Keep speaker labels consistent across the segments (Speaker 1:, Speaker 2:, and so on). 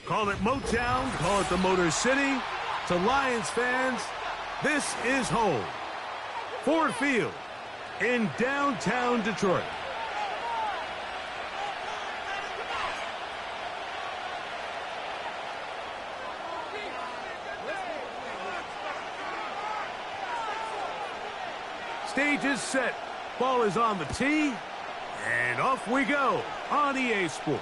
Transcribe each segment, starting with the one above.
Speaker 1: Call it Motown, call it the Motor City. To Lions fans, this is home. Ford Field in downtown Detroit. Stage is set. Ball is on the tee. And off we go on EA Sports.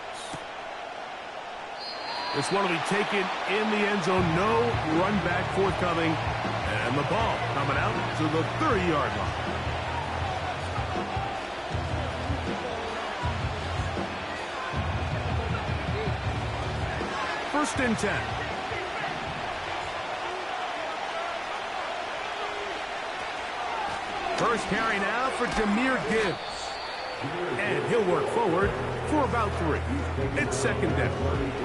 Speaker 1: This one will be taken in the end zone. No run back forthcoming. And the ball coming out to the 30-yard line. First and 10. First carry now for Jahmyr Gibbs. And he'll work forward for about 3. It's second down.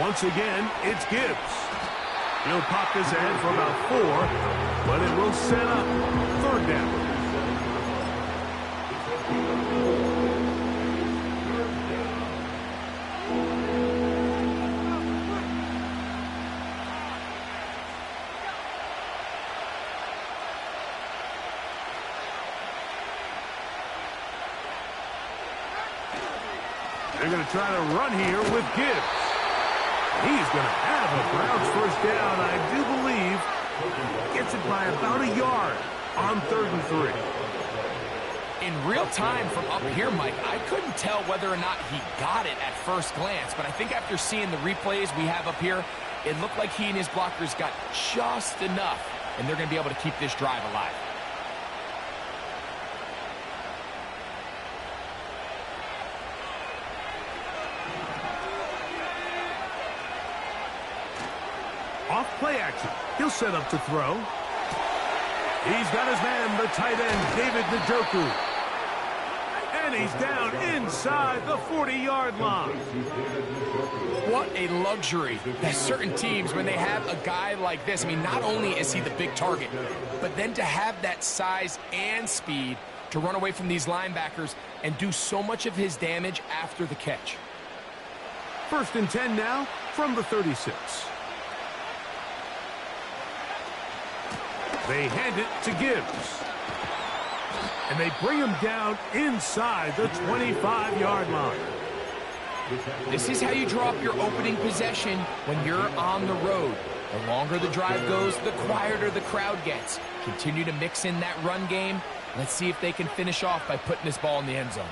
Speaker 1: Once again, it's Gibbs. He'll pop this in for about 4, but it will set up third down. They're going to try to run here with Gibbs. He's going to have a Browns first down, I do believe. Gets it by about a yard on 3rd and 3.
Speaker 2: In real time from up here, Mike, I couldn't tell whether or not he got it at first glance, but I think after seeing the replays we have up here, it looked like he and his blockers got just enough, and they're going to be able to keep this drive alive.
Speaker 1: Off play action. He'll set up to throw. He's got his man, the tight end, David Njoku. And he's down inside the 40-yard line.
Speaker 2: What a luxury. There's certain teams, when they have a guy like this, I mean, not only is he the big target, but then to have that size and speed to run away from these linebackers and do so much of his damage after the catch.
Speaker 1: First and 10 now from the 36. They hand it to Gibbs. And they bring him down inside the 25-yard line.
Speaker 2: This is how you draw up your opening possession when you're on the road. The longer the drive goes, the quieter the crowd gets. Continue to mix in that run game. Let's see if they can finish off by putting this ball in the end zone.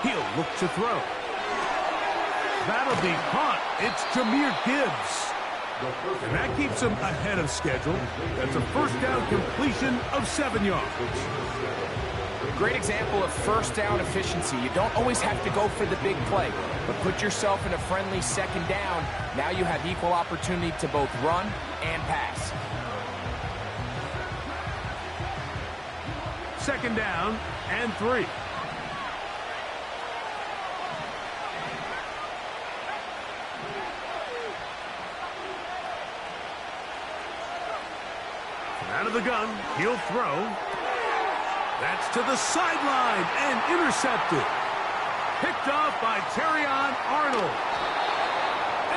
Speaker 1: He'll look to throw. That'll be caught. It's Jahmyr Gibbs. And that keeps him ahead of schedule. That's a first down completion of 7 yards.
Speaker 2: Great example of first down efficiency. You don't always have to go for the big play, but put yourself in a friendly second down. Now you have equal opportunity to both run and pass.
Speaker 1: Second down and 3. Out of the gun, he'll throw. That's to the sideline and intercepted. Picked off by Terrion Arnold.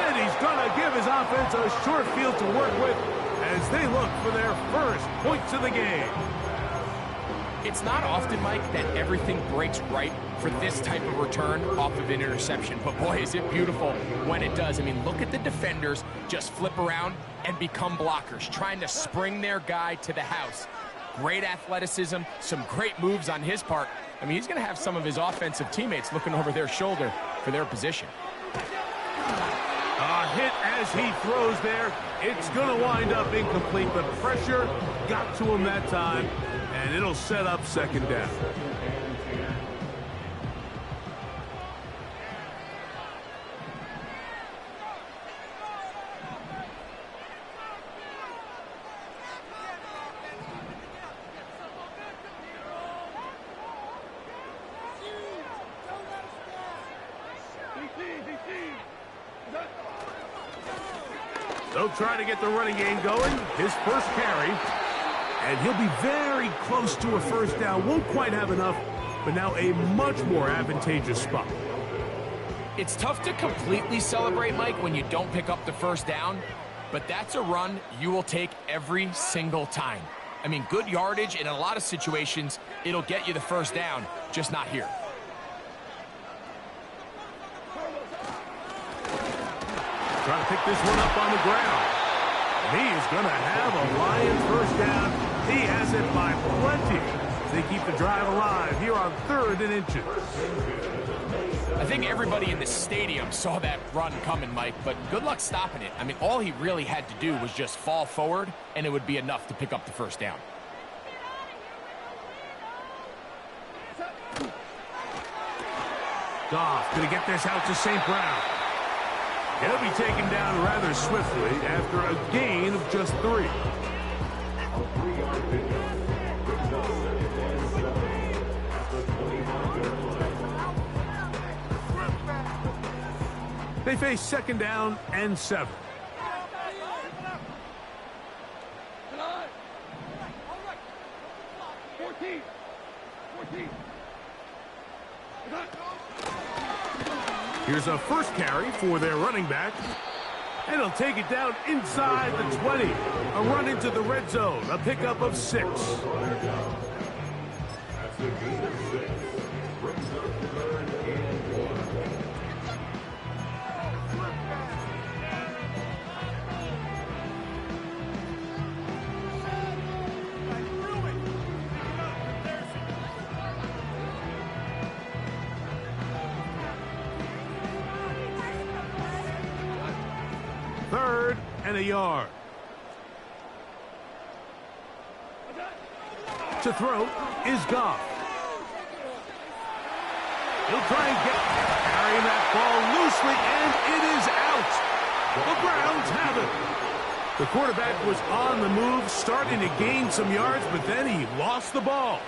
Speaker 1: And he's going to give his offense a short field to work with as they look for their first points of the game.
Speaker 2: It's not often, Mike, that everything breaks right for this type of return off of an interception. But boy, is it beautiful when it does. I mean, look at the defenders just flip around and become blockers, trying to spring their guy to the house. Great athleticism, some great moves on his part. I mean, he's going to have some of his offensive teammates looking over their shoulder for their position.
Speaker 1: A hit as he throws there. It's going to wind up incomplete, but pressure got to him that time, and it'll set up second down. They'll try to get the running game going. His first carry. And he'll be very close to a first down. Won't quite have enough, but now a much more advantageous spot.
Speaker 2: It's tough to completely celebrate, Mike, when you don't pick up the first down, but that's a run you will take every single time. I mean, good yardage, and in a lot of situations, it'll get you the first down, just not here.
Speaker 1: Trying to pick this one up on the ground. He is going to have a Lions first down. He has it by plenty. They keep the drive alive here on 3rd and inches.
Speaker 2: I think everybody in the stadium saw that run coming, Mike, but good luck stopping it. I mean, all he really had to do was just fall forward, and it would be enough to pick up the first down.
Speaker 1: Goff going to get this out to St. Brown. He'll be taken down rather swiftly after a gain of just 3. They face 2nd down and 7. Here's a first carry for their running back. And he'll take it down inside the 20. A run into the red zone. A pickup of 6. Third and a yard. To throw is Goff. He'll try and carrying that ball loosely, and it is out. The Browns have it. The quarterback was on the move, starting to gain some yards, but then he lost the ball.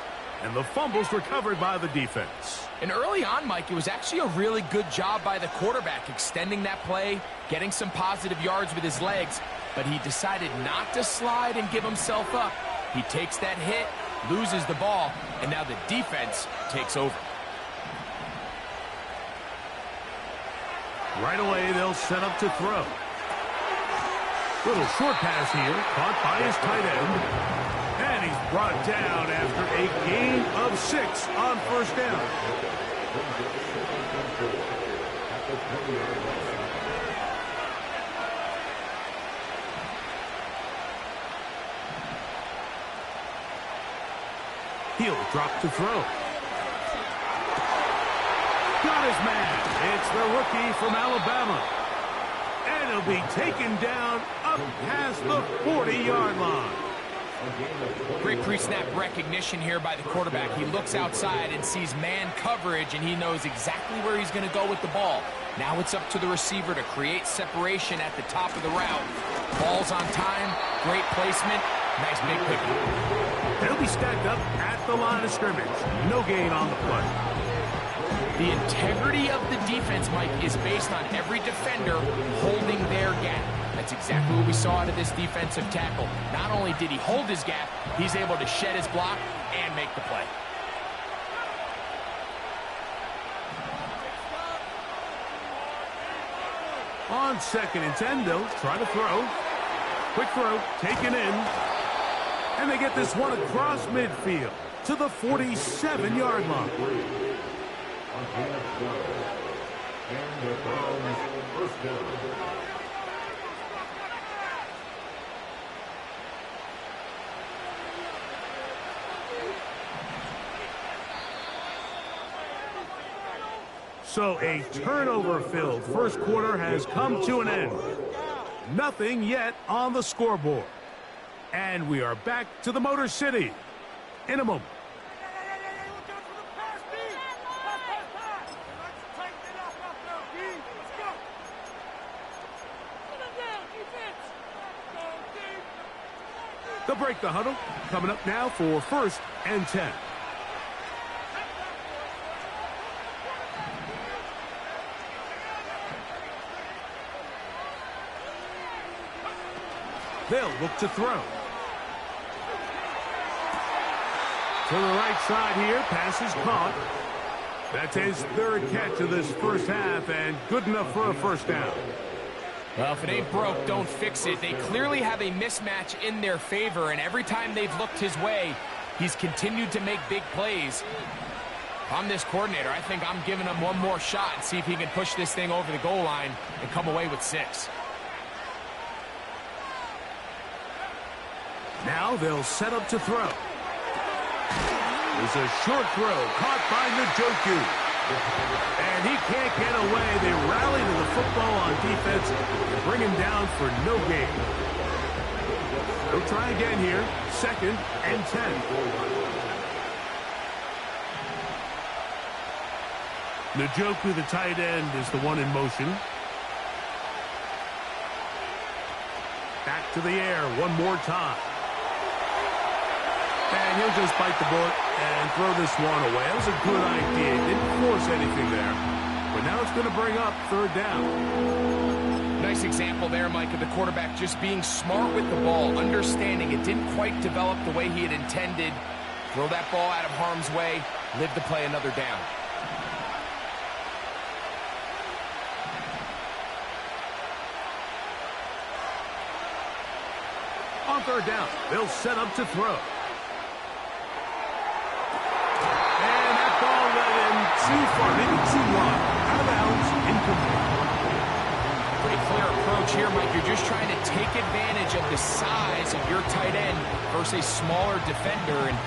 Speaker 1: And the fumble's recovered by the defense.
Speaker 2: And early on, Mike, it was actually a really good job by the quarterback extending that play, getting some positive yards with his legs, but he decided not to slide and give himself up. He takes that hit, loses the ball, and now the defense takes over.
Speaker 1: Right away, they'll set up to throw. Little short pass here, caught by his tight end. And he's brought down after a gain of 6 on first down. He'll drop to throw. Got his man. It's the rookie from Alabama. And he'll be taken down up past the 40-yard line.
Speaker 2: Great pre-snap recognition here by the quarterback. He looks outside and sees man coverage, and he knows exactly where he's going to go with the ball. Now it's up to the receiver to create separation at the top of the route. Ball's on time, great placement, nice big pickup.
Speaker 1: They'll be stacked up at the line of scrimmage. No gain on the play.
Speaker 2: The integrity of the defense, Mike, is based on every defender holding their gap. That's exactly what we saw out of this defensive tackle. Not only did he hold his gap, he's able to shed his block and make the play.
Speaker 1: On 2nd and 10, they'll try to throw. Quick throw, taken in. And they get this one across midfield to the 47-yard line. So a turnover-filled first quarter has come to an end. Nothing yet on the scoreboard. And we are back to the Motor City in a moment. They'll break the huddle. Coming up now for 1st and 10. They'll look to throw. To the right side here, pass is caught. That's his third catch of this first half, and good enough for a first down.
Speaker 2: Well, if it ain't broke, don't fix it. They clearly have a mismatch in their favor, and every time they've looked his way, he's continued to make big plays. If I'm this coordinator, I think I'm giving him one more shot and see if he can push this thing over the goal line and come away with 6.
Speaker 1: Now they'll set up to throw. It's a short throw caught by Njoku. And he can't get away. They rally to the football on defense and bring him down for no gain. They'll try again here. 2nd and 10. Njoku, the tight end, is the one in motion. Back to the air one more time. And he'll just bite the bullet and throw this one away. That was a good idea. Didn't force anything there. But now it's going to bring up 3rd down.
Speaker 2: Nice example there, Mike, of the quarterback just being smart with the ball, understanding it didn't quite develop the way he had intended. Throw that ball out of harm's way, live to play another down.
Speaker 1: On 3rd down, they'll set up to throw. Too far, maybe too wide. Out of bounds, incomplete.
Speaker 2: Pretty clear approach here, Mike. You're just trying to take advantage of the size of your tight end versus a smaller defender, and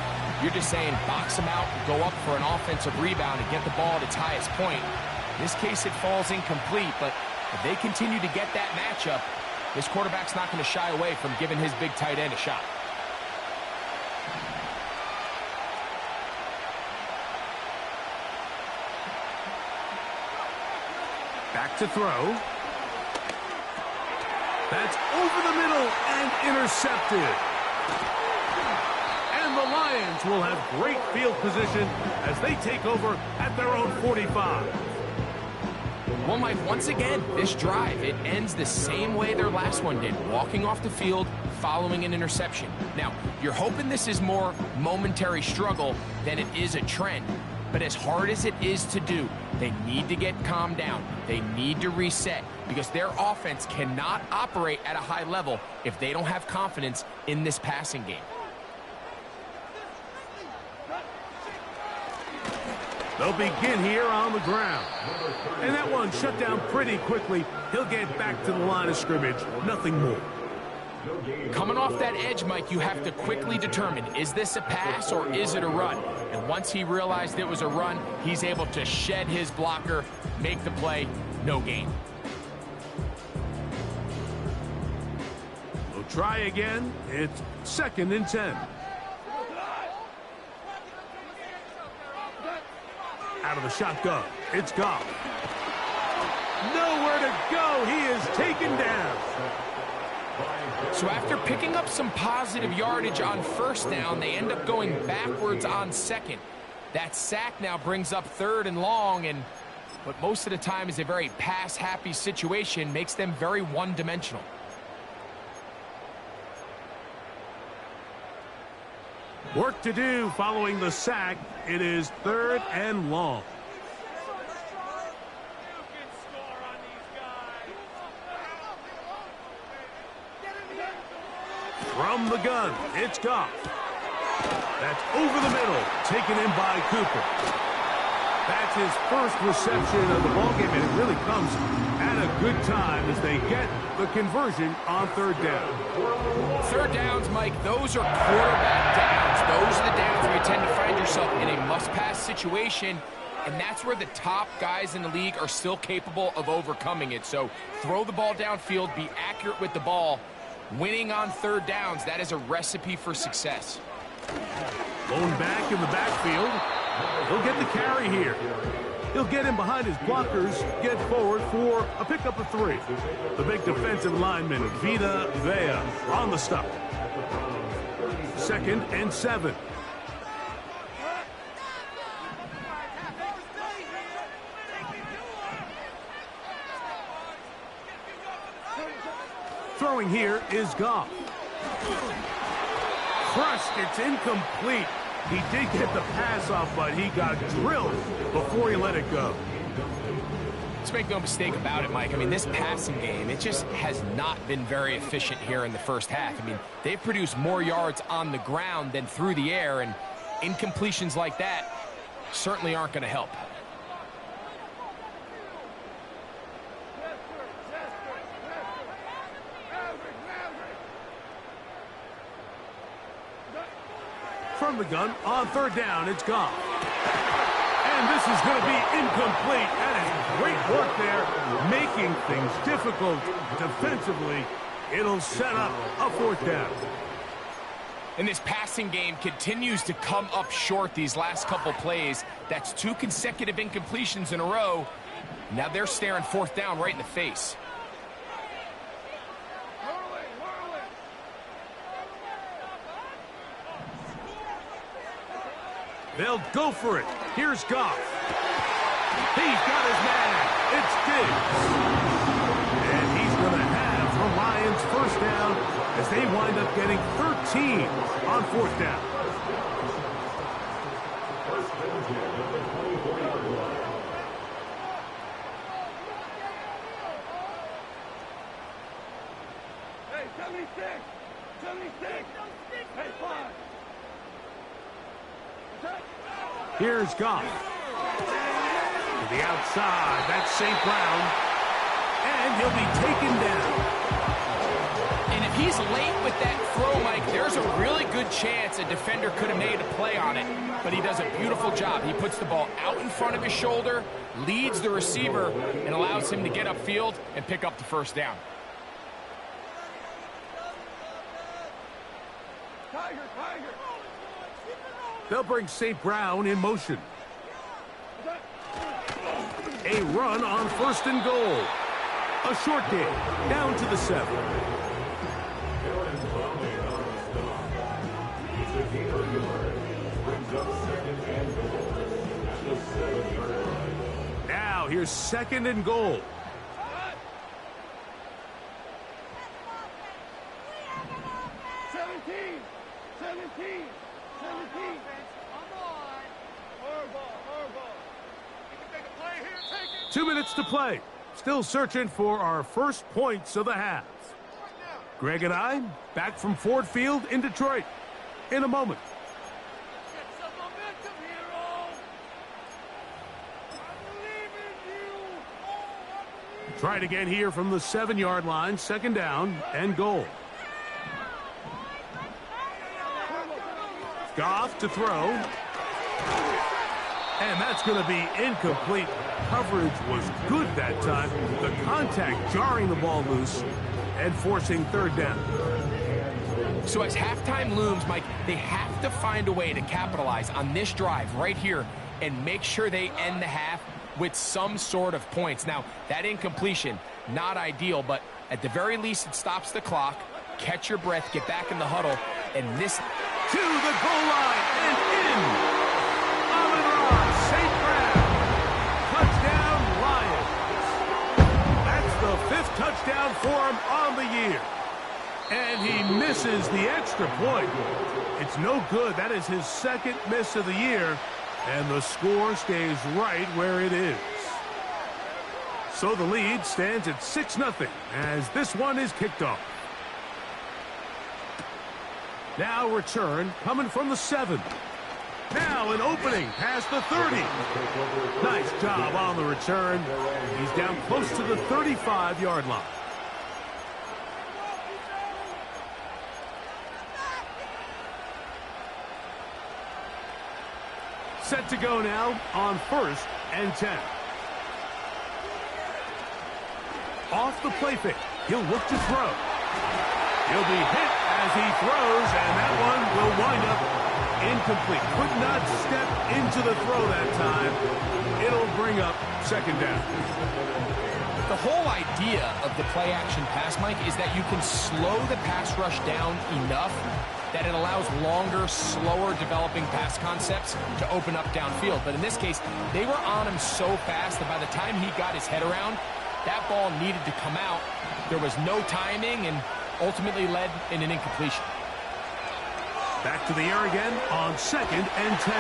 Speaker 2: you're just saying box him out, go up for an offensive rebound, and get the ball at its highest point. In this case, it falls incomplete, but if they continue to get that matchup, this quarterback's not going to shy away from giving his big tight end a shot.
Speaker 1: Back to throw. That's over the middle and intercepted. And the Lions will have great field position as they take over at their own 45.
Speaker 2: Well, Mike, once again, this drive, it ends the same way their last one did, walking off the field, following an interception. Now, you're hoping this is more momentary struggle than it is a trend. But as hard as it is to do, they need to get calmed down. They need to reset because their offense cannot operate at a high level if they don't have confidence in this passing game.
Speaker 1: They'll begin here on the ground. And that one shut down pretty quickly. He'll get back to the line of scrimmage. Nothing more.
Speaker 2: Coming off that edge, Mike, you have to quickly determine, is this a pass or is it a run? And once he realized it was a run, he's able to shed his blocker, make the play, no gain.
Speaker 1: We'll try again. It's 2nd and 10. Out of the shotgun, it's Goff. Nowhere to go. He is taken down.
Speaker 2: So after picking up some positive yardage on 1st down, they end up going backwards on 2nd. That sack now brings up 3rd and long, and what most of the time is a very pass-happy situation makes them very one-dimensional.
Speaker 1: Work to do following the sack. It is 3rd and long. From the gun, it's Goff. That's over the middle, taken in by Cooper. That's his first reception of the ballgame, and it really comes at a good time as they get the conversion on 3rd down.
Speaker 2: 3rd downs, Mike, those are quarterback downs. Those are the downs where you tend to find yourself in a must-pass situation, and that's where the top guys in the league are still capable of overcoming it. So throw the ball downfield, be accurate with the ball. Winning on 3rd downs, that is a recipe for success.
Speaker 1: Going back in the backfield. He'll get the carry here. He'll get in behind his blockers, get forward for a pickup of 3. The big defensive lineman, Vita Vea, on the stop. 2nd and 7. Throwing here is Goff. Crushed, it's incomplete. He did get the pass off, but he got drilled before he let it go.
Speaker 2: Let's make no mistake about it, Mike. I mean, this passing game, it just has not been very efficient here in the first half. I mean, they've produced more yards on the ground than through the air, and incompletions like that certainly aren't going to help.
Speaker 1: From the gun, on third down, it's Goff. And this is going to be incomplete. That is great work there, making things difficult defensively. It'll set up a fourth down.
Speaker 2: And this passing game continues to come up short these last couple plays. That's 2 consecutive incompletions in a row. Now they're staring fourth down right in the face.
Speaker 1: They'll go for it. Here's Goff. He's got his man. It's Diggs. And he's going to have the Lions first down as they wind up getting 13 on fourth down.
Speaker 3: Hey, 76! 76! Hey, 5!
Speaker 1: Here's Goff. To the outside, that's St. Brown. And he'll be taken down.
Speaker 2: And if he's late with that throw, Mike, there's a really good chance a defender could have made a play on it. But he does a beautiful job. He puts the ball out in front of his shoulder, leads the receiver, and allows him to get upfield and pick up the first down.
Speaker 3: Tiger!
Speaker 1: They'll bring St. Brown in motion. A run on first and goal. A short gain, down to the 7. Now here's second and goal. Two minutes to play. Still searching for our first points of the half. Greg and I back from Ford Field in Detroit in a moment.
Speaker 3: Get some momentum, hero! I believe in you!
Speaker 1: Try it again here from the 7-yard line. Second down and goal. Goff to throw. And that's going to be incomplete. Coverage was good that time. The contact jarring the ball loose and forcing third down.
Speaker 2: So as halftime looms, Mike, they have to find a way to capitalize on this drive right here and make sure they end the half with some sort of points. Now, that incompletion, not ideal, but at the very least it stops the clock. Catch your breath, get back in the huddle, and this...
Speaker 1: To the goal line and in. Amon-Ra St. Brown. Touchdown, Lions. That's the 5th touchdown for him on the year. And he misses the extra point. It's no good. That is his 2nd miss of the year. And the score stays right where it is. So the lead stands at 6-0 as this one is kicked off. Now return coming from the 7. Now an opening past the 30. Nice job on the return. He's down close to the 35-yard line. Set to go now on 1st and 10. Off the play fake. He'll look to throw. He'll be hit as he throws, and that one will wind up incomplete. Could not step into the throw that time. It'll bring up second down.
Speaker 2: The whole idea of the play-action pass, Mike, is that you can slow the pass rush down enough that it allows longer, slower developing pass concepts to open up downfield. But in this case, they were on him so fast that by the time he got his head around, that ball needed to come out. There was no timing, and ultimately led in an incompletion.
Speaker 1: Back to the air again on 2nd and 10.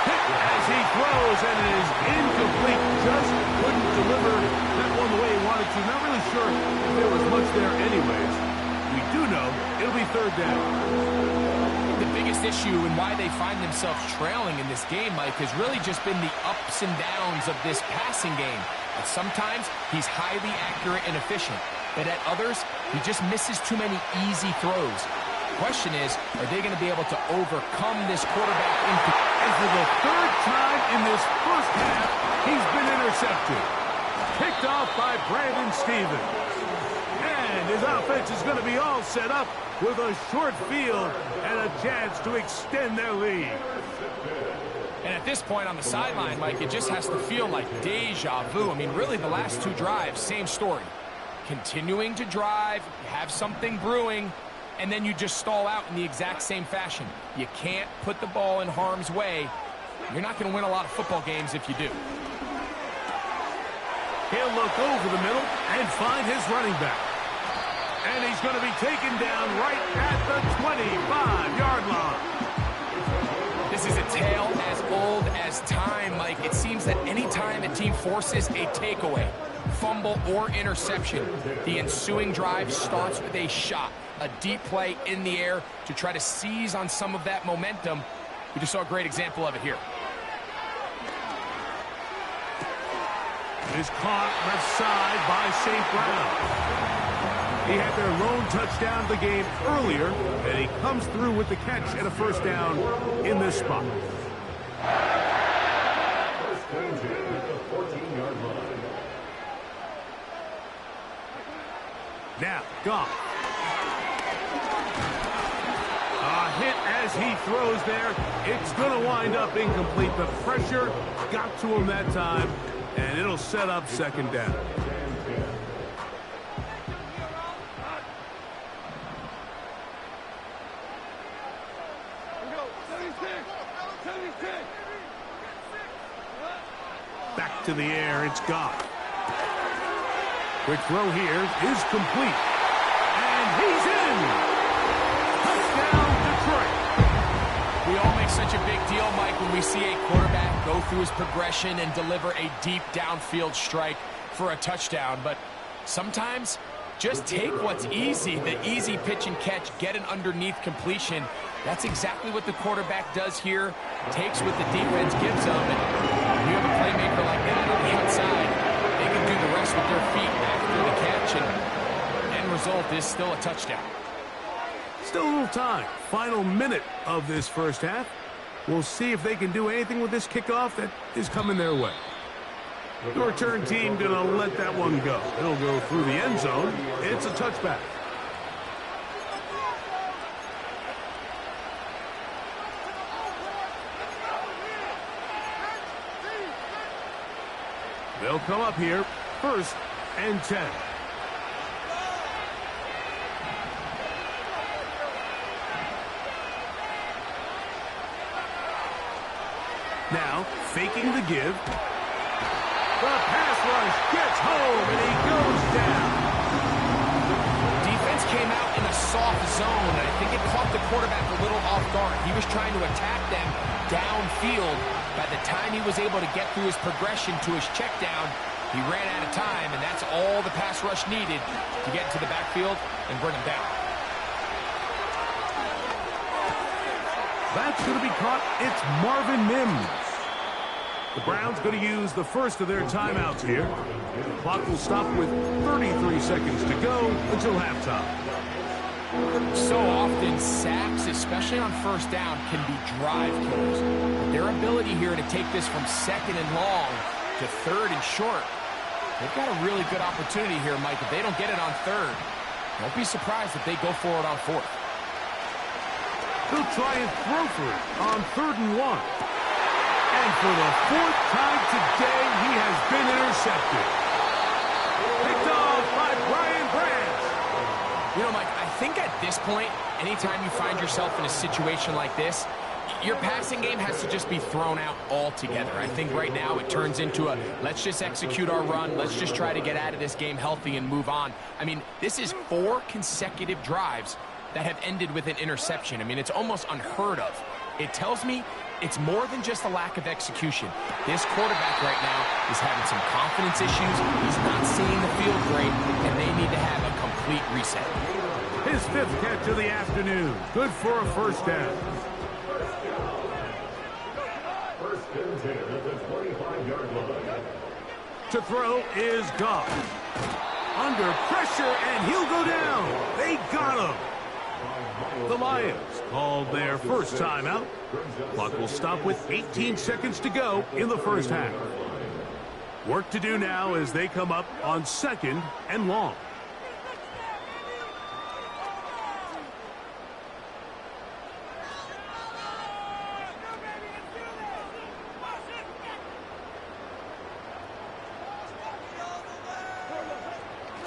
Speaker 1: Hit as he throws, and it is incomplete. Just couldn't deliver that one the way he wanted to. Not really sure if there was much there anyways. We do know it'll be 3rd down.
Speaker 2: The biggest issue and why they find themselves trailing in this game, Mike, has really just been the ups and downs of this passing game. And sometimes he's highly accurate and efficient, but at others, he just misses too many easy throws. The question is, are they going to be able to overcome this quarterback?
Speaker 1: And for the 3rd time in this first half, he's been intercepted. Picked off by Brandon Stephens. And his offense is going to be all set up with a short field and a chance to extend their lead.
Speaker 2: And at this point on the sideline, Mike, it just has to feel like deja vu. I mean, really, the last 2 drives, same story. Continuing to drive, have something brewing, and then you just stall out in the exact same fashion. You can't put the ball in harm's way. You're not going to win a lot of football games if you do.
Speaker 1: He'll look over the middle and find his running back. And he's going to be taken down right at the 25-yard line.
Speaker 2: This is a tale as old as time, Mike. It seems that any time a team forces a takeaway, fumble, or interception, the ensuing drive starts with a shot, a deep play in the air to try to seize on some of that momentum. We just saw a great example of it here.
Speaker 1: It is caught left side by St. Brown. He had their lone touchdown of the game earlier, and he comes through with the catch and a 1st down in this spot. Now, Goff. A hit as he throws there. It's going to wind up incomplete. The pressure got to him that time, and it'll set up 2nd down. Back to the air, it's Goff. Quick throw here is complete. And he's in! Touchdown, Detroit!
Speaker 2: We all make such a big deal, Mike, when we see a quarterback go through his progression and deliver a deep downfield strike for a touchdown. But sometimes, just take what's easy, the easy pitch and catch, get an underneath completion. That's exactly what the quarterback does here. Takes what the defense gives him. And you have a playmaker like that on the outside, they can do the rest with their feet after the catch, and end result is still a touchdown.
Speaker 1: Still a little time. Final minute of this first half. We'll see if they can do anything with this kickoff that is coming their way. The return team going to let that one go. It'll go through the end zone. It's a touchback. They'll come up here, 1st and 10. Now, faking the give. The pass rush gets home, and he goes down.
Speaker 2: Defense came out in a soft zone, and I think it caught the quarterback a little off guard. He was trying to attack them downfield. By the time he was able to get through his progression to his check down, he ran out of time, and that's all the pass rush needed to get into the backfield and bring him down.
Speaker 1: That's going to be caught. It's Marvin Mims. The Browns going to use the first of their timeouts here. The clock will stop with 33 seconds to go until halftime.
Speaker 2: So often, sacks, especially on 1st down, can be drive killers. But their ability here to take this from 2nd and long to 3rd and short, they've got a really good opportunity here, Mike. If they don't get it on 3rd, don't be surprised if they go for it on 4th.
Speaker 1: He'll try and throw for it on 3rd and 1. And for the 4th time today, he has been intercepted. Picked off by Brian Branch.
Speaker 2: You know, Mike, I think at this point, anytime you find yourself in a situation like this, your passing game has to just be thrown out altogether. I think right now it turns into a, let's just execute our run, let's just try to get out of this game healthy and move on. I mean, this is 4 consecutive drives that have ended with an interception. I mean, it's almost unheard of. It tells me it's more than just a lack of execution. This quarterback right now is having some confidence issues. He's not seeing the field great, and they need to have a complete reset.
Speaker 1: His 5th catch of the afternoon. Good for a first down.
Speaker 4: First and 10 at the 25-yard line.
Speaker 1: To throw is Goff. Under pressure, and he'll go down. They got him. The Lions called their first timeout. Clock will stop with 18 seconds to go in the first half. Work to do now as they come up on 2nd and long.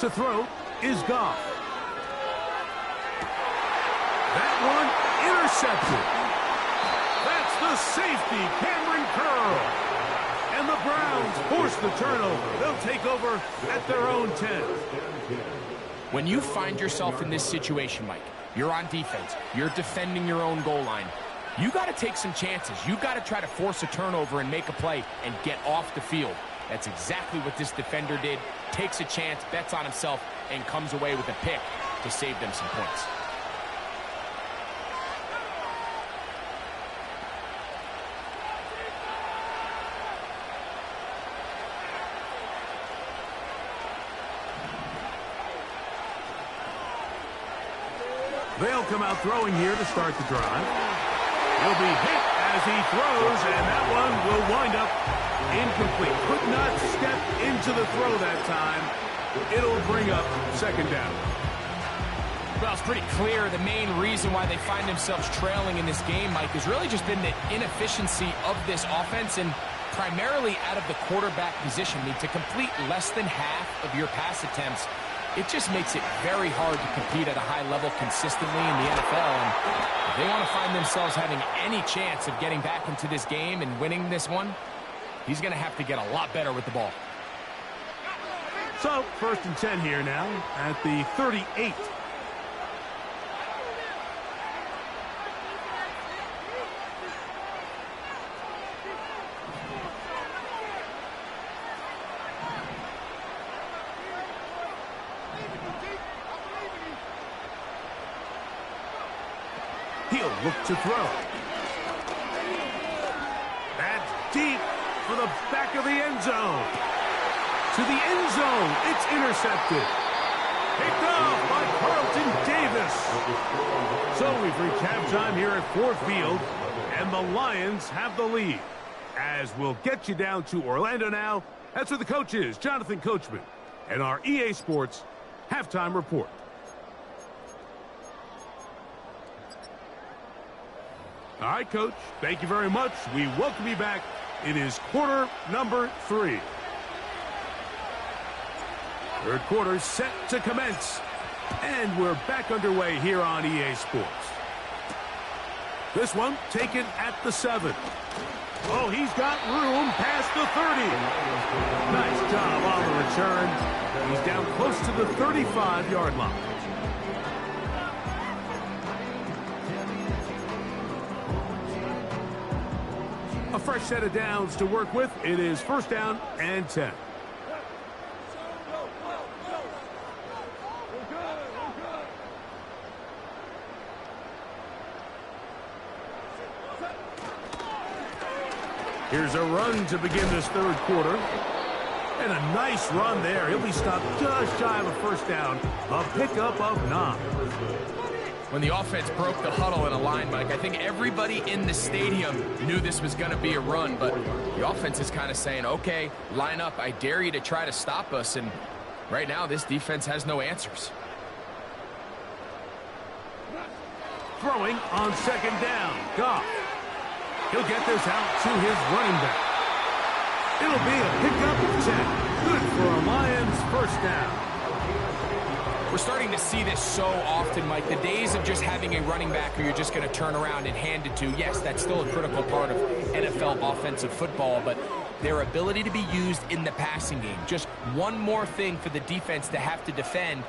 Speaker 1: To throw is Goff. That one intercepted. That's the safety, Cameron Curl. And the Browns force the turnover. They'll take over at their own 10.
Speaker 2: When you find yourself in this situation, Mike, you're on defense, you're defending your own goal line, you got to take some chances. You got to try to force a turnover and make a play and get off the field. That's exactly what this defender did. Takes a chance, bets on himself, and comes away with a pick to save them some points.
Speaker 1: They'll come out throwing here to start the drive. He'll be hit as he throws, and that one will wind up incomplete. Could not step into the throw that time. It'll bring up 2nd down.
Speaker 2: Well, it's pretty clear the main reason why they find themselves trailing in this game, Mike, has really just been the inefficiency of this offense and primarily out of the quarterback position. I mean, to complete less than half of your pass attempts, it just makes it very hard to compete at a high level consistently in the NFL. And if they want to find themselves having any chance of getting back into this game and winning this one, he's going to have to get a lot better with the ball.
Speaker 1: So, 1st and 10 here now at the 38. He'll look to throw. That's deep for the back of the end zone. To the end zone, it's intercepted. Picked off by Carlton Davis. So we've reached halftime here at Ford Field, and the Lions have the lead. As we'll get you down to Orlando now, that's where the coach is, Jonathan Coachman, and our EA Sports halftime report. All right, Coach, thank you very much. We welcome you back. It is quarter number 3. Third quarter set to commence. And we're back underway here on EA Sports. This one taken at the 7. Oh, he's got room past the 30. Nice job on the return. He's down close to the 35-yard line. A fresh set of downs to work with. It is 1st down and 10. Here's a run to begin this 3rd quarter. And a nice run there. He'll be stopped just shy of a 1st down. A pickup of 9.
Speaker 2: When the offense broke the huddle in a line, Mike, I think everybody in the stadium knew this was going to be a run, but the offense is kind of saying, okay, line up. I dare you to try to stop us, and right now this defense has no answers.
Speaker 1: Throwing on 2nd down, Goff. He'll get this out to his running back. It'll be a pickup of 10. Good for a Lions 1st down.
Speaker 2: We're starting to see this so often, Mike. The days of just having a running back who you're just going to turn around and hand it to, yes, that's still a critical part of NFL offensive football, but their ability to be used in the passing game, just one more thing for the defense to have to defend,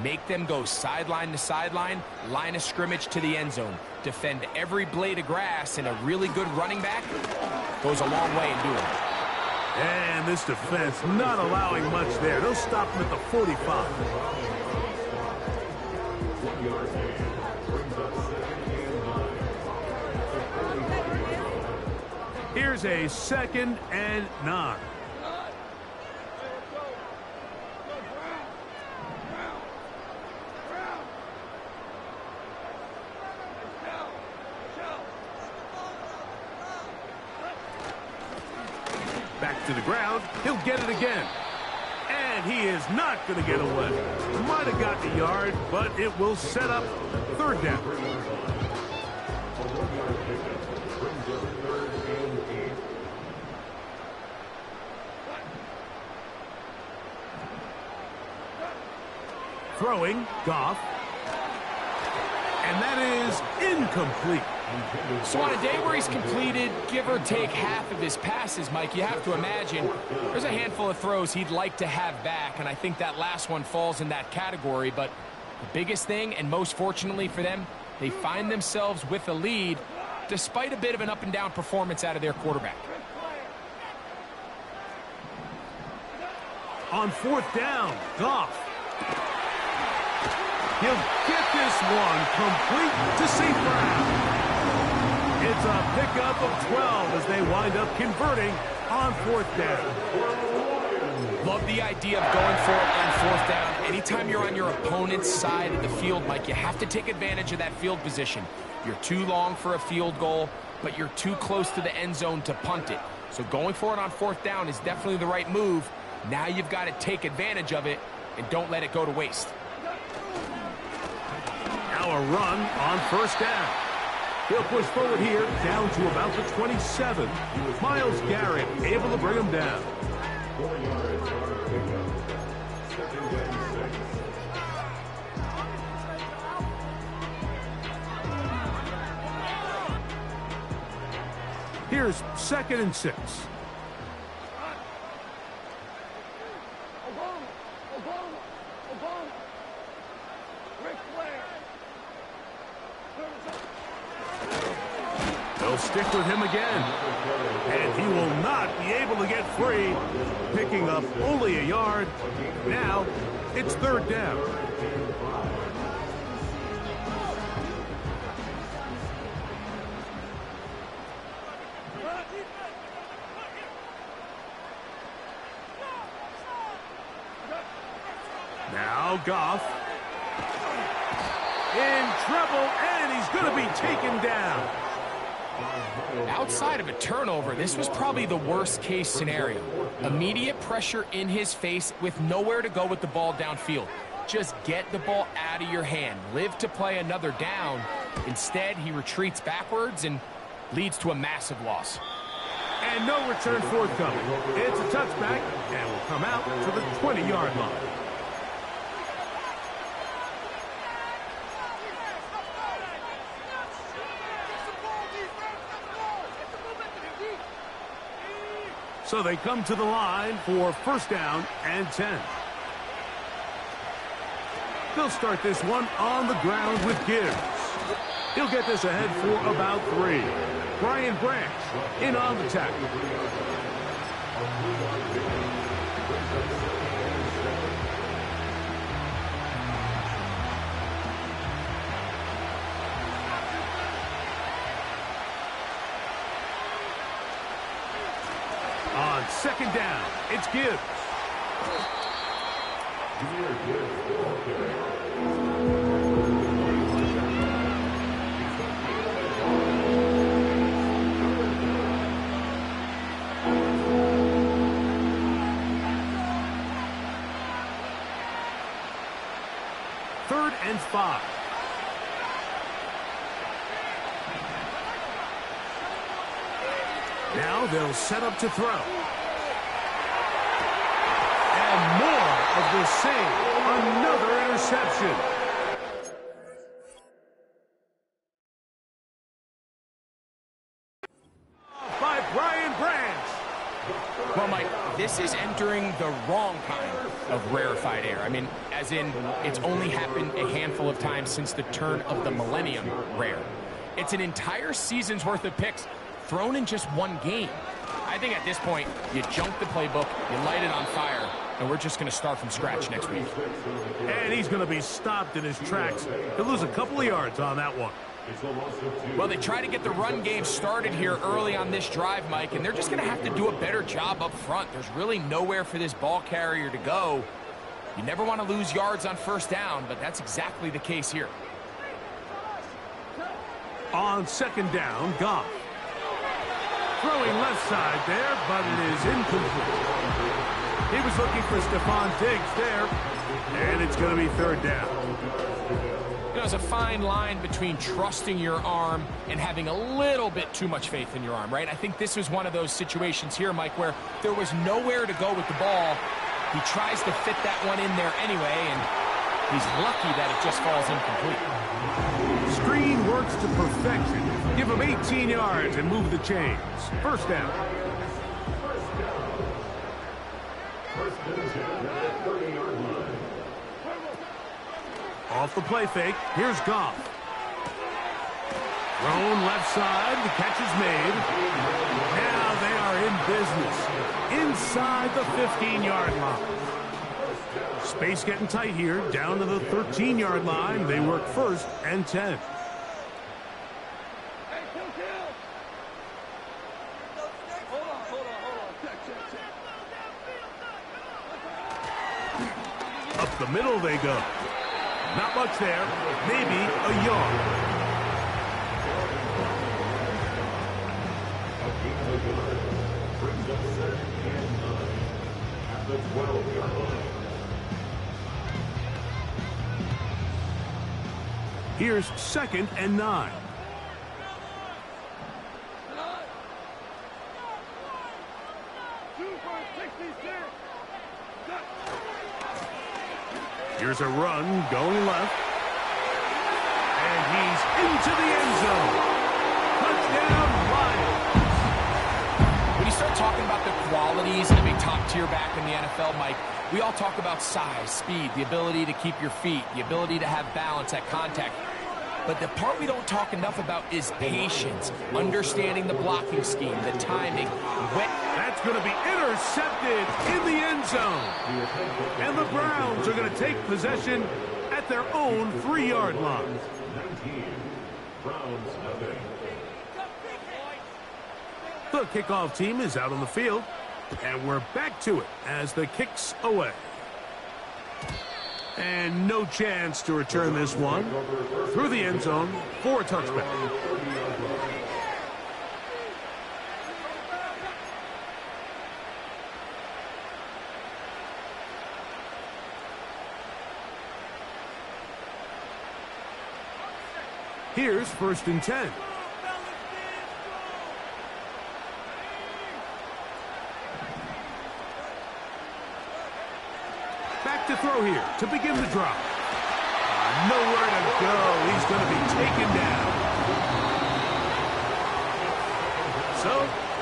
Speaker 2: make them go sideline to sideline, line of scrimmage to the end zone, defend every blade of grass, and a really good running back goes a long way in doing it.
Speaker 1: And this defense not allowing much there. They'll stop him at the 45. Here's a 2nd and 9. Back to the ground. He'll get it again. And he is not going to get away. Might have gotten a yard, but it will set up 3rd down. Throwing, Goff. And that is incomplete.
Speaker 2: So on a day where he's completed, give or take half of his passes, Mike, you have to imagine there's a handful of throws he'd like to have back, and I think that last one falls in that category. But the biggest thing, and most fortunately for them, they find themselves with a lead despite a bit of an up-and-down performance out of their quarterback.
Speaker 1: On 4th down, Goff. He'll get this one complete to St. Brown. It's a pickup of 12 as they wind up converting on 4th down.
Speaker 2: Love the idea of going for it on 4th down. Anytime you're on your opponent's side of the field, Mike, you have to take advantage of that field position. You're too long for a field goal, but you're too close to the end zone to punt it. So going for it on 4th down is definitely the right move. Now you've got to take advantage of it and don't let it go to waste.
Speaker 1: Now a run on 1st down. He'll push forward here, down to about the 27. Myles Garrett able to bring him down. Here's 2nd and 6. They'll stick with him again. And he will not be able to get free. Picking up only a yard. Now, it's 3rd down. Now Goff. In trouble, and he's going to be taken down.
Speaker 2: Outside of a turnover, this was probably the worst-case scenario. Immediate pressure in his face with nowhere to go with the ball downfield. Just get the ball out of your hand. Live to play another down. Instead, he retreats backwards and leads to a massive loss.
Speaker 1: And no return forthcoming. It's a touchback, and will come out to the 20-yard line. So they come to the line for 1st down and 10. They'll start this one on the ground with Gibbs. He'll get this ahead for about 3. Brian Branch in on the tackle. On 2nd down, it's Gibbs. Third and 5. Now they'll set up to throw. And more of the save. Another interception. By Brian Branch.
Speaker 2: Well, Mike, this is entering the wrong kind of rarefied air. I mean, as in, it's only happened a handful of times since the turn of the millennium rare. It's an entire season's worth of picks thrown in just one game. I think at this point, you junk the playbook, you light it on fire, and we're just going to start from scratch next week.
Speaker 1: And he's going to be stopped in his tracks. He'll lose a couple of yards on that one.
Speaker 2: Well, they try to get the run game started here early on this drive, Mike, and they're just going to have to do a better job up front. There's really nowhere for this ball carrier to go. You never want to lose yards on first down, but that's exactly the case here.
Speaker 1: On second down, Goff. Throwing left side there, but it is incomplete. He was looking for Stephon Diggs there, and it's going to be third down.
Speaker 2: You know, there's a fine line between trusting your arm and having a little bit too much faith in your arm, right? I think this was one of those situations here, Mike, where there was nowhere to go with the ball. He tries to fit that one in there anyway, and he's lucky that it just falls incomplete.
Speaker 1: Screen works to perfection. Give him 18 yards and move the chains. First down.
Speaker 4: First and 10 at the 30-yard line.
Speaker 1: Off the play fake, here's Goff. Thrown left side, the catch is made. Now they are in business. Inside the 15-yard line. Space getting tight here, down to the 13-yard line. They work first and 10. Up the middle they go. Not much there, maybe a yard.
Speaker 4: Brings up second and 9 at the 12-yard line.
Speaker 1: Here's second and 9. Here's a run going left. And he's into the end zone. Touchdown, Lions.
Speaker 2: When you start talking about the qualities of a top-tier back in the NFL, Mike, we all talk about size, speed, the ability to keep your feet, the ability to have balance at contact. But the part we don't talk enough about is patience, understanding the blocking scheme, the timing.
Speaker 1: That's going to be intercepted in the end zone. And the Browns are going to take possession at their own 3-yard line.
Speaker 4: 19. Browns nothing.
Speaker 1: The kickoff team is out on the field. And we're back to it as the kick's away. And no chance to return this one through the end zone for a touchback. Here's first and 10. Back to throw here to begin the drive. Nowhere to go. He's going to be taken down. So,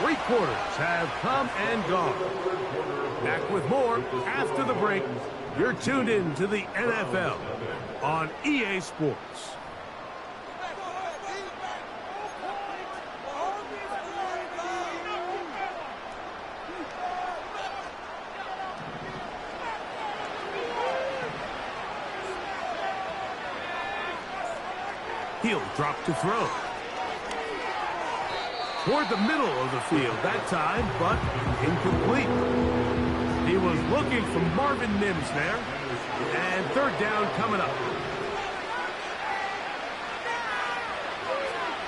Speaker 1: 3 quarters have come and gone. Back with more after the break. You're tuned in to the NFL on EA Sports. He'll drop to throw. Toward the middle of the field that time, but incomplete. He was looking for Marvin Mims there. And third down coming up.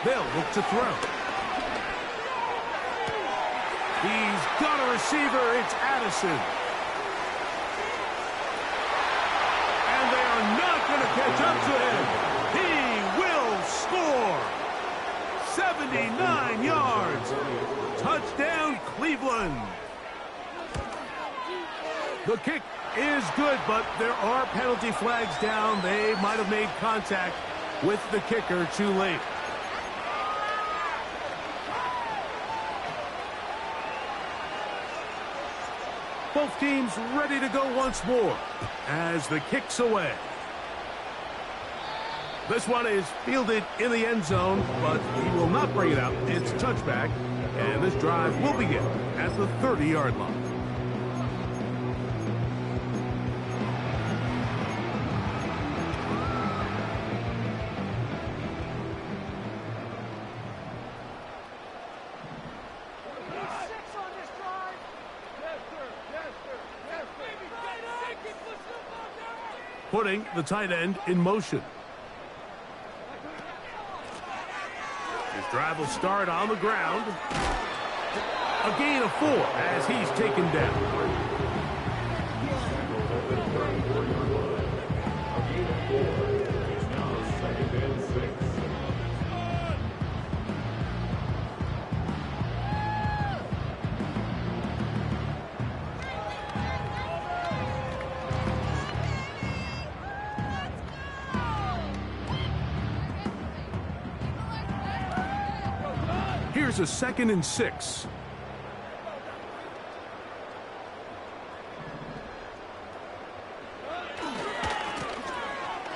Speaker 1: They'll look to throw. He's got a receiver. It's Addison. And they are not going to catch up to him. He will score. 79 yards. Touchdown, Cleveland. The kick is good, but there are penalty flags down. They might have made contact with the kicker too late. Both teams ready to go once more as the kick's away. This one is fielded in the end zone, but he will not bring it out. It's touchback, and this drive will begin at the 30-yard line. Putting the tight end in motion. His drive will start on the ground. A gain of 4 as he's taken down. Here's a 2nd and 6.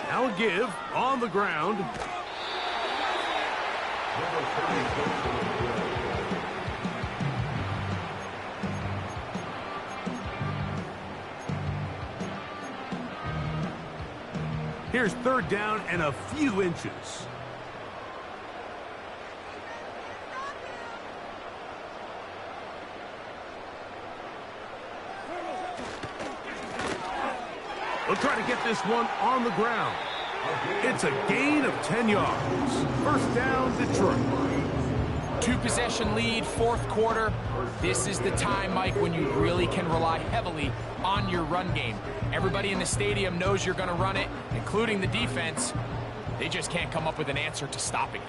Speaker 1: Now a give on the ground. Here's 3rd down and a few inches. They'll try to get this one on the ground. It's a gain of 10 yards. 1st down, Detroit.
Speaker 2: 2-possession lead, 4th quarter. This is the time, Mike, when you really can rely heavily on your run game. Everybody in the stadium knows you're going to run it, including the defense. They just can't come up with an answer to stopping it.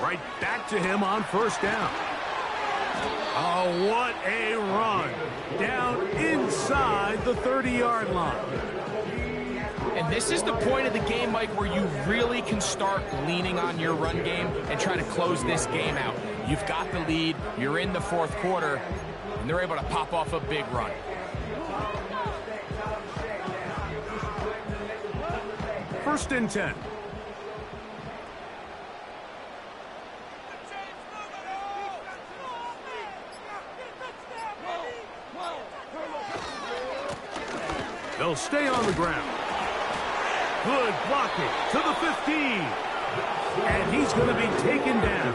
Speaker 1: Right back to him on 1st down. Oh, what a run. Down inside the 30-yard line.
Speaker 2: And this is the point of the game, Mike, where you really can start leaning on your run game and try to close this game out. You've got the lead, you're in the 4th quarter, and they're able to pop off a big run.
Speaker 1: First and 10. They'll stay on the ground. Good blocking to the 15. And he's going to be taken down.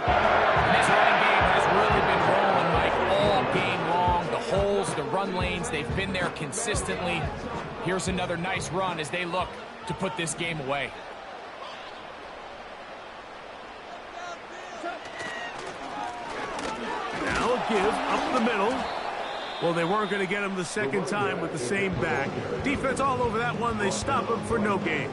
Speaker 2: And this running game has really been rolling, Mike, all game long. The holes, the run lanes, they've been there consistently. Here's another nice run as they look to put this game away.
Speaker 1: Now a give up the middle. Well, they weren't going to get him the 2nd time with the same back. Defense all over that one. They stop him for no gain.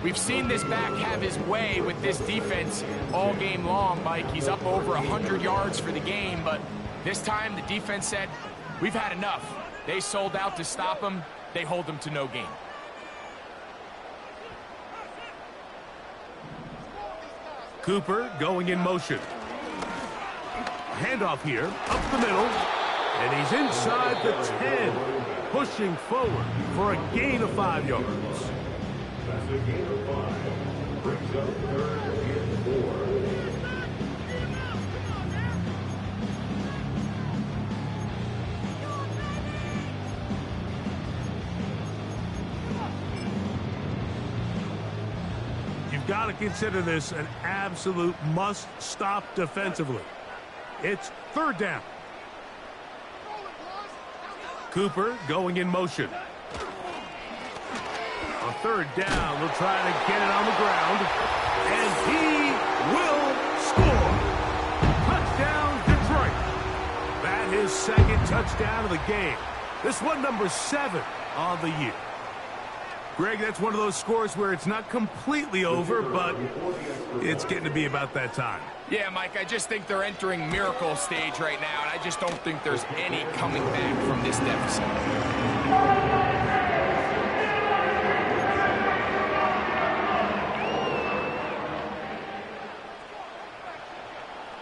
Speaker 2: We've seen this back have his way with this defense all game long, Mike. He's up over 100 yards for the game, but this time the defense said, we've had enough. They sold out to stop him. They hold him to no gain.
Speaker 1: Cooper going in motion. Handoff here, up the middle. And he's inside the 10, pushing forward for a gain of 5 yards.
Speaker 4: That's a gain of 5. Brings up 3rd and 4.
Speaker 1: You've got to consider this an absolute must-stop defensively. It's 3rd down. Cooper going in motion. On 3rd down, they'll try to get it on the ground. And he will score. Touchdown, Detroit. That is 2nd touchdown of the game. This one number 7 on the year. Greg, that's one of those scores where it's not completely over, but it's getting to be about that time.
Speaker 2: Yeah, Mike, I just think they're entering miracle stage right now, and I just don't think there's any coming back from this deficit.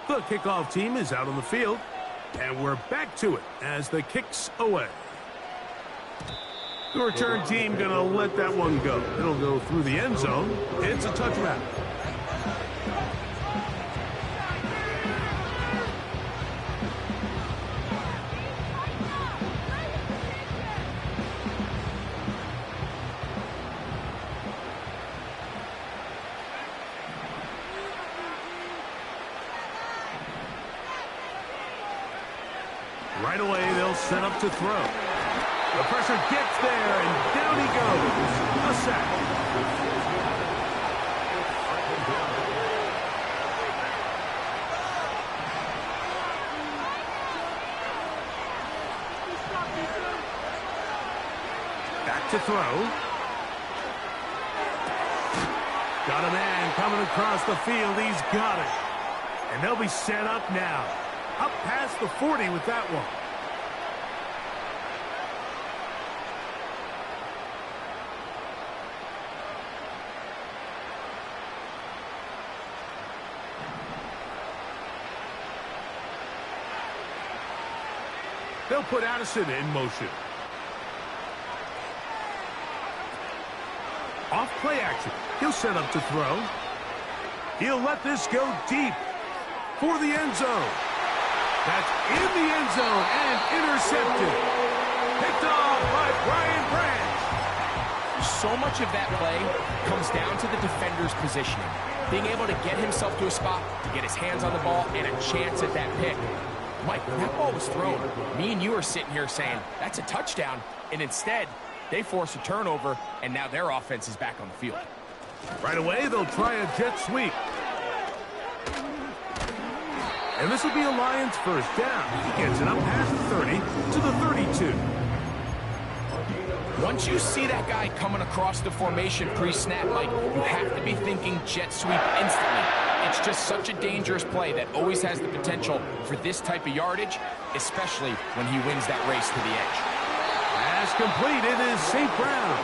Speaker 1: The kickoff team is out on the field, and we're back to it as the kick's away. The return team going to let that one go. It'll go through the end zone. It's a touchback. Right away, they'll set up to throw. The pressure gets there, and down he goes. A sack. Back to throw. Got a man coming across the field. He's got it. And they'll be set up now. Up past the 40 with that one. They'll put Addison in motion. Off play action. He'll set up to throw. He'll let this go deep for the end zone. That's in the end zone and intercepted. Picked off by Brian Branch.
Speaker 2: So much of that play comes down to the defender's positioning. Being able to get himself to a spot, to get his hands on the ball, and a chance at that pick. Mike, when that ball was thrown, me and you are sitting here saying, that's a touchdown. And instead, they force a turnover, and now their offense is back on the field.
Speaker 1: Right away, they'll try a jet sweep. And this will be a Lions first down. He gets it up past the 30 to the 32.
Speaker 2: Once you see that guy coming across the formation pre-snap, Mike, you have to be thinking jet sweep instantly. It's just such a dangerous play that always has the potential for this type of yardage, especially when he wins that race to the edge.
Speaker 1: Pass complete. It is St. Brown.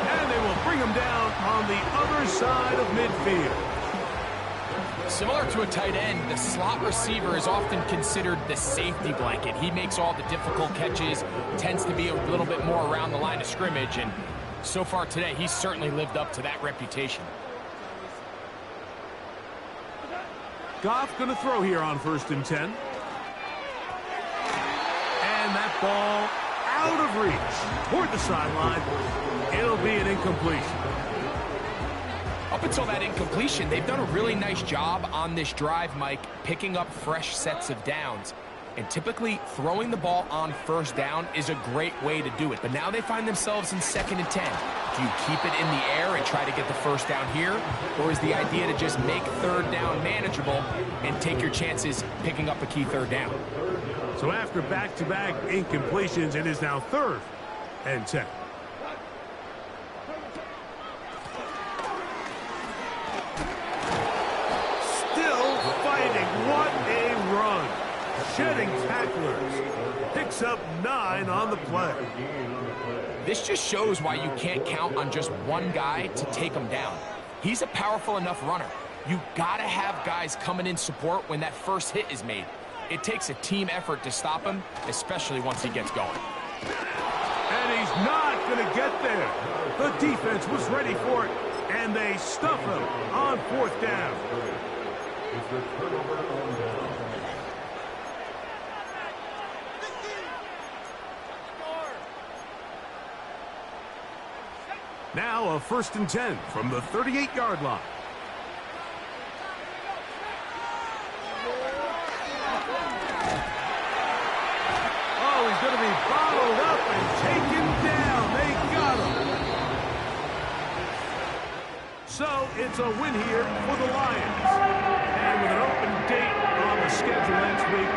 Speaker 1: And they will bring him down on the other side of midfield.
Speaker 2: Similar to a tight end, the slot receiver is often considered the safety blanket. He makes all the difficult catches, tends to be a little bit more around the line of scrimmage, and so far today, he's certainly lived up to that reputation.
Speaker 1: Goff going to throw here on 1st and 10. And that ball out of reach toward the sideline. It'll be an incompletion.
Speaker 2: Up until that incompletion, they've done a really nice job on this drive, Mike, picking up fresh sets of downs. And typically, throwing the ball on 1st down is a great way to do it. But now they find themselves in 2nd and 10. Do you keep it in the air and try to get the 1st down here? Or is the idea to just make 3rd down manageable and take your chances picking up a key 3rd down?
Speaker 1: So after back-to-back incompletions, it is now 3rd and 10. Shedding tacklers. Picks up 9 on the play.
Speaker 2: This just shows why you can't count on just one guy to take him down. He's a powerful enough runner. You gotta have guys coming in support when that first hit is made. It takes a team effort to stop him, especially once he gets going.
Speaker 1: And he's not gonna get there. The defense was ready for it, and they stuff him on 4th down. Now a 1st and 10 from the 38-yard line. Oh, he's going to be bottled up and taken down. They got him. So it's a win here for the Lions. And with an open date on the schedule next week,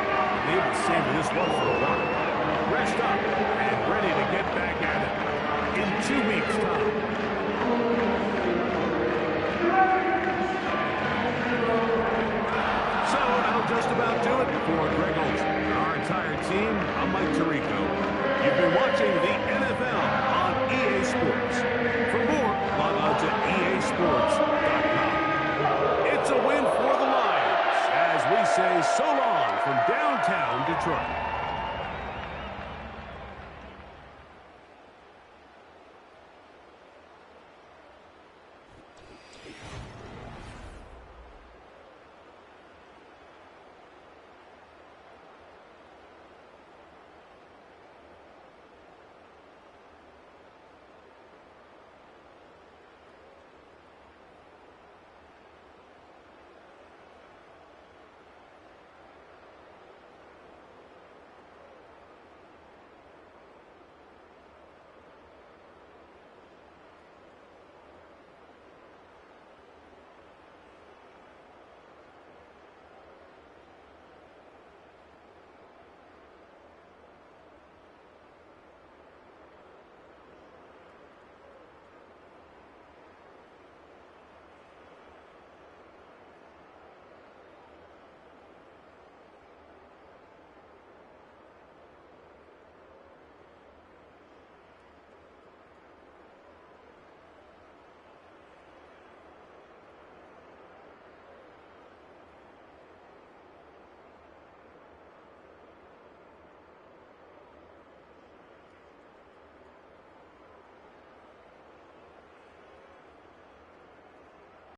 Speaker 1: they will save this one for a while. Rest up and ready to get back at it in 2 weeks' time. So that'll just about do it for Greg Olsen. Our entire team, I'm Mike Tirico. You've been watching the NFL on EA Sports. For more, log on to easports.com. It's a win for the Lions as we say so long from downtown Detroit.